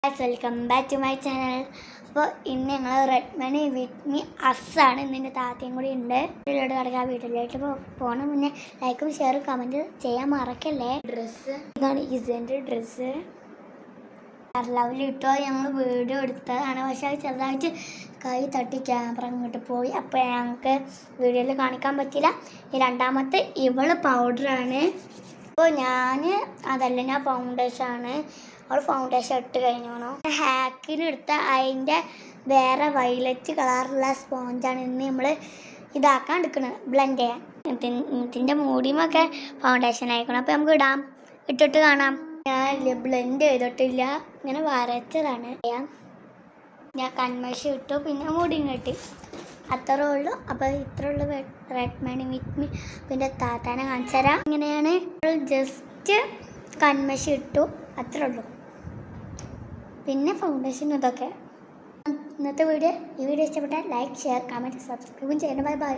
Welcome back to my channel. അപ്പോൾ ഇന്ന് ഞങ്ങൾ റെഡ് മണി വിത്ത് മീ അസ്സാണ്. ഇന്ന് താത്തയും കൂടി ഉണ്ട്. വീട്ടിലോട്ട് കിടക്കുക. വീട്ടിലേക്ക് പോണ മുന്നേ ലൈക്കും ഷെയറും കമൻറ്റ് ചെയ്യാൻ മറക്കല്ലേ. ഡ്രസ്സ് ഇതാണ് ഇസൻ്റെ ഡ്രസ്സ്. ലവ്ലി ഇട്ടോ ഞങ്ങൾ വീഡിയോ എടുത്തതാണ്. പക്ഷെ അത് ചെറുതായിട്ട് കൈ തട്ടി ക്യാമറ അങ്ങോട്ട് പോയി. അപ്പോൾ ഞങ്ങൾക്ക് വീഡിയോയിൽ കാണിക്കാൻ പറ്റില്ല. ഈ രണ്ടാമത്തെ ഇവള് പൗഡറാണ്. അപ്പോൾ ഞാൻ ഫൗണ്ടേഷനാണ്. അവൾ ഫൗണ്ടേഷൻ ഇട്ട് കഴിഞ്ഞോണോ ഹാക്കിനെടുത്ത അതിൻ്റെ വേറെ വയലറ്റ് കളറുള്ള സ്പോഞ്ചാണ് ഇന്ന് നമ്മൾ ഇതാക്കാൻ എടുക്കുന്നത്, ബ്ലെൻഡ് ചെയ്യാൻ. ഇതിൻ്റെ മൂടിയുമൊക്കെ ഫൗണ്ടേഷൻ ആയിക്കണം. അപ്പോൾ നമുക്ക് ഇട്ടിട്ട് കാണാം. ഞാൻ ബ്ലെൻഡ് ചെയ്തിട്ടില്ല, ഇങ്ങനെ വരച്ചതാണ്. ഞാൻ കൺമഷി ഇട്ടു, പിന്നെ മൂടിയും കെട്ടി, അത്രേ ഉള്ളൂ. അപ്പോൾ ഇത്രേ ഉള്ളൂ റെഡ് മണി വിത്ത് മീ. പിന്നെ താത്താനെ കാണിച്ചു തരാം. ഇങ്ങനെയാണ്. ജസ്റ്റ് കൺമഷി ഇട്ടു, അത്രേ ഉള്ളൂ. പിന്നെ ഫൗണ്ടേഷൻ ഇതൊക്കെ. ഇന്നത്തെ വീഡിയോ ഈ വീഡിയോ ഇഷ്ടപ്പെട്ടാൽ ലൈക്ക്, ഷെയർ, കമൻറ്റ്, സബ്സ്ക്രൈബും ചെയ്യണം. Bye bye.